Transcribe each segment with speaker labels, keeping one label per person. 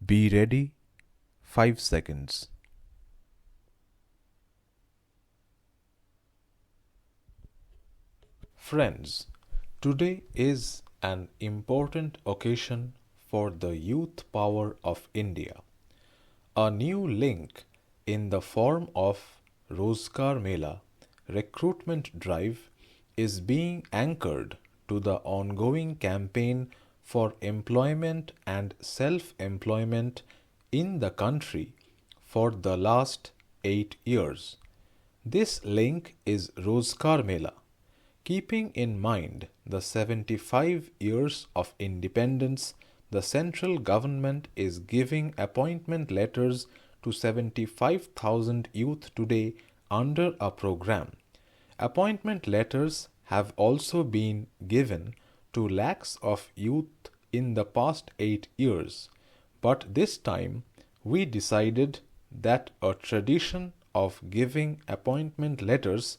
Speaker 1: Be ready, 5 seconds. Friends, today is an important occasion for the youth power of India. A new link in the form of Rozgar Mela recruitment drive is being anchored to the ongoing campaign for employment and self-employment in the country for the last 8 years. This link is Rozgar Mela. Keeping in mind the 75 years of independence, the central government is giving appointment letters to 75,000 youth today under a program. Appointment letters have also been given to lakhs of youth in the past 8 years, but this time we decided that a tradition of giving appointment letters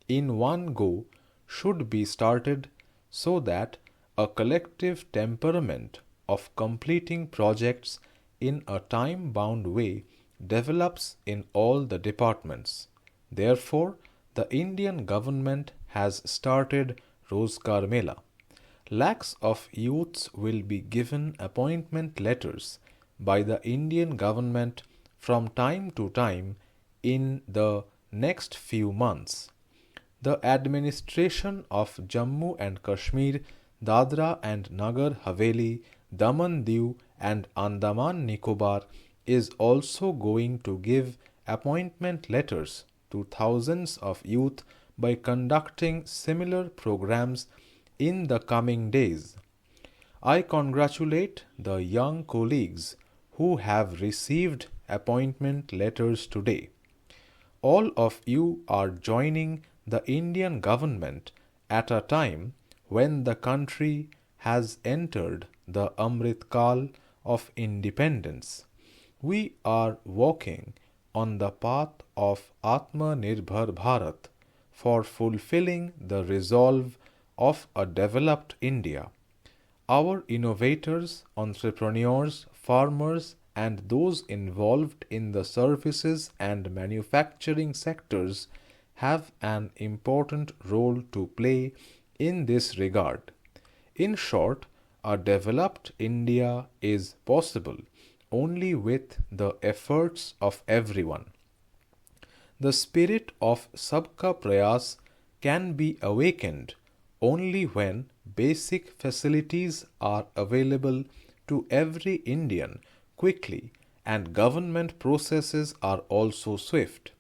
Speaker 1: in one go should be started so that a collective temperament of completing projects in a time-bound way develops in all the departments. Therefore, the Indian government has started Rozgar Mela. Lakhs of youths will be given appointment letters by the Indian government from time to time in the next few months. The administration of Jammu and Kashmir, Dadra and Nagar Haveli, Daman Diu and Andaman Nicobar is also going to give appointment letters to thousands of youth by conducting similar programs in the coming days. I congratulate the young colleagues who have received appointment letters today. All of you are joining the Indian government at a time when the country has entered the Amrit Kal of independence. We are walking on the path of Atmanirbhar Bharat for fulfilling the resolve of a developed India. Our innovators, entrepreneurs, farmers, and those involved in the services and manufacturing sectors have an important role to play in this regard. In short, a developed India is possible only with the efforts of everyone. The spirit of Sabka Prayas can be awakened only when basic facilities are available to every Indian quickly and government processes are also swift.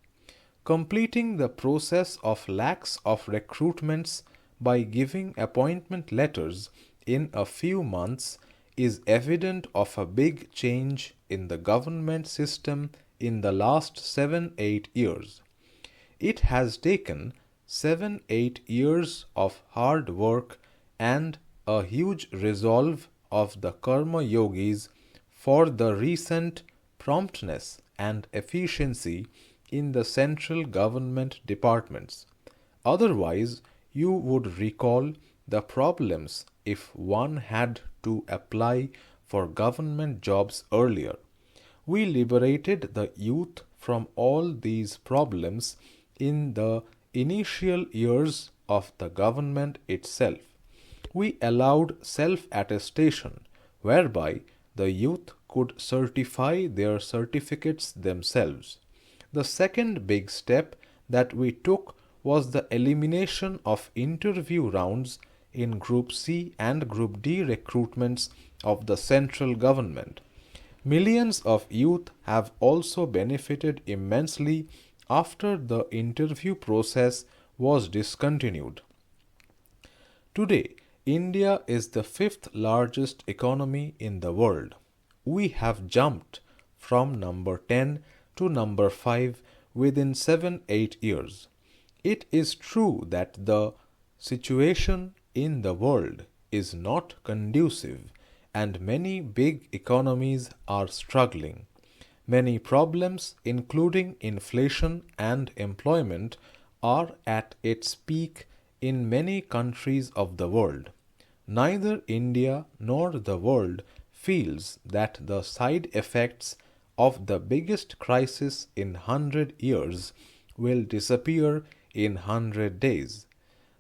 Speaker 1: Completing the process of lakhs of recruitments by giving appointment letters in a few months is evident of a big change in the government system in the last 7-8 years. It has taken 7-8 years of hard work and a huge resolve of the Karma Yogis for the recent promptness and efficiency in the central government departments. Otherwise, you would recall the problems if one had to apply for government jobs earlier. We liberated the youth from all these problems in the initial years of the government itself. We allowed self-attestation, whereby the youth could certify their certificates themselves. The second big step that we took was the elimination of interview rounds in Group C and Group D recruitments of the central government. Millions of youth have also benefited immensely after the interview process was discontinued. Today, India is the fifth largest economy in the world. We have jumped from number 10 to number 5 within 7-8 years. It is true that the situation in the world is not conducive and many big economies are struggling. Many problems, including inflation and employment, are at its peak in many countries of the world. Neither India nor the world feels that the side effects of the biggest crisis in 100 years will disappear in 100 days.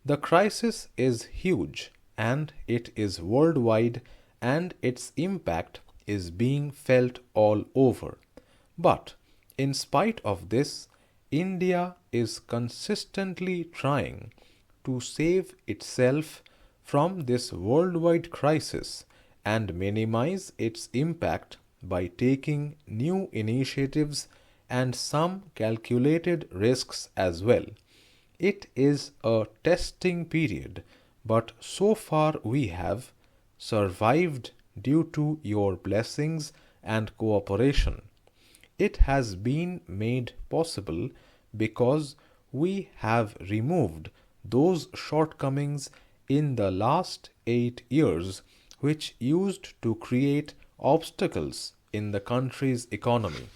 Speaker 1: The crisis is huge and it is worldwide, and its impact is being felt all over. But in spite of this, India is consistently trying to save itself from this worldwide crisis and minimize its impact by taking new initiatives and some calculated risks as well. It is a testing period, but so far we have survived due to your blessings and cooperation. It has been made possible because we have removed those shortcomings in the last 8 years which used to create obstacles in the country's economy.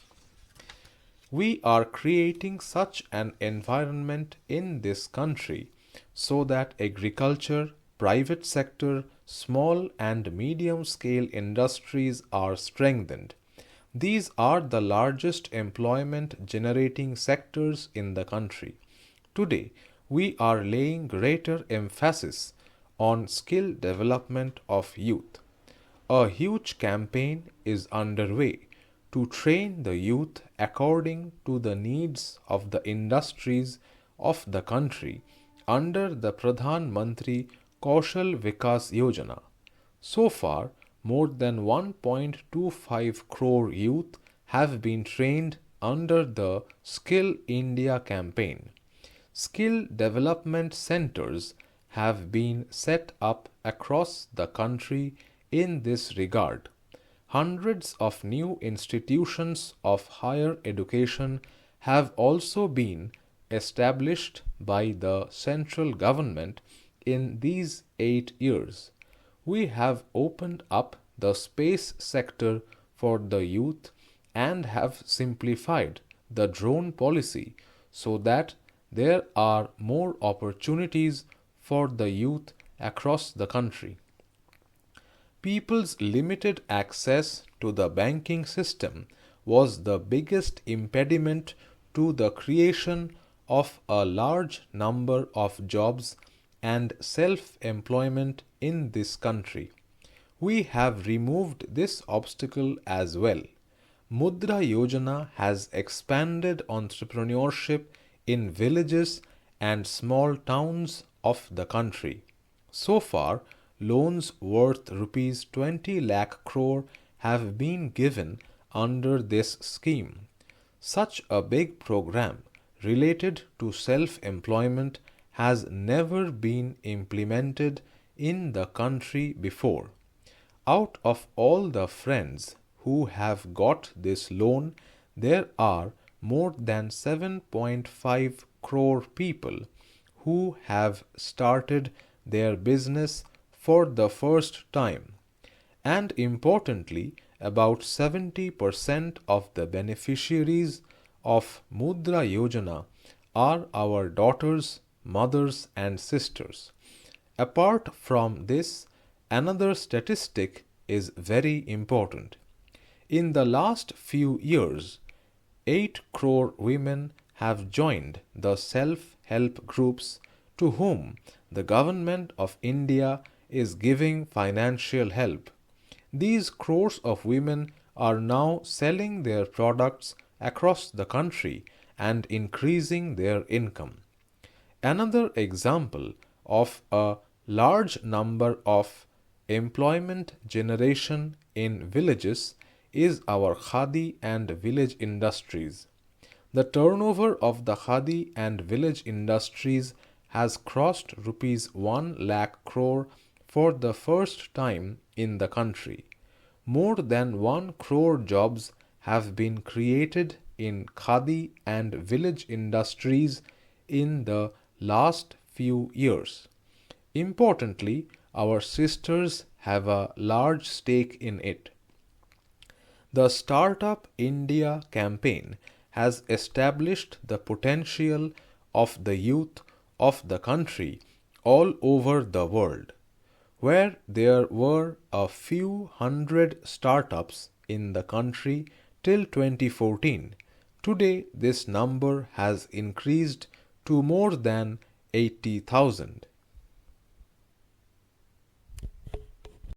Speaker 1: We are creating such an environment in this country so that agriculture, private sector, small and medium scale industries are strengthened. These are the largest employment generating sectors in the country. Today, we are laying greater emphasis on skill development of youth. A huge campaign is underway to train the youth according to the needs of the industries of the country under the Pradhan Mantri Kaushal Vikas Yojana. So far, more than 1.25 crore youth have been trained under the Skill India campaign. Skill development centers have been set up across the country in this regard. Hundreds of new institutions of higher education have also been established by the central government in these 8 years. We have opened up the space sector for the youth and have simplified the drone policy so that there are more opportunities for the youth across the country. People's limited access to the banking system was the biggest impediment to the creation of a large number of jobs and self-employment in this country. We have removed this obstacle as well. Mudra Yojana has expanded entrepreneurship in villages and small towns of the country. So far, loans worth rupees 20 lakh crore have been given under this scheme. Such a big program related to self-employment has never been implemented in the country before. Out of all the friends who have got this loan, there are more than 7.5 crore people who have started their business for the first time. And importantly, about 70% of the beneficiaries of Mudra Yojana are our daughters, mothers and sisters. Apart from this, another statistic is very important. In the last few years, 8 crore women have joined the self-help groups to whom the government of India is giving financial help. These crores of women are now selling their products across the country and increasing their income. Another example of a large number of employment generation in villages is our khadi and village industries. The turnover of the khadi and village industries has crossed rupees 1 lakh crore for the first time in the country. More than 1 crore jobs have been created in khadi and village industries in the last few years. Importantly, our sisters have a large stake in it. The Startup India campaign has established the potential of the youth of the country all over the world. Where there were a few hundred startups in the country till 2014, today this number has increased to more than 80,000.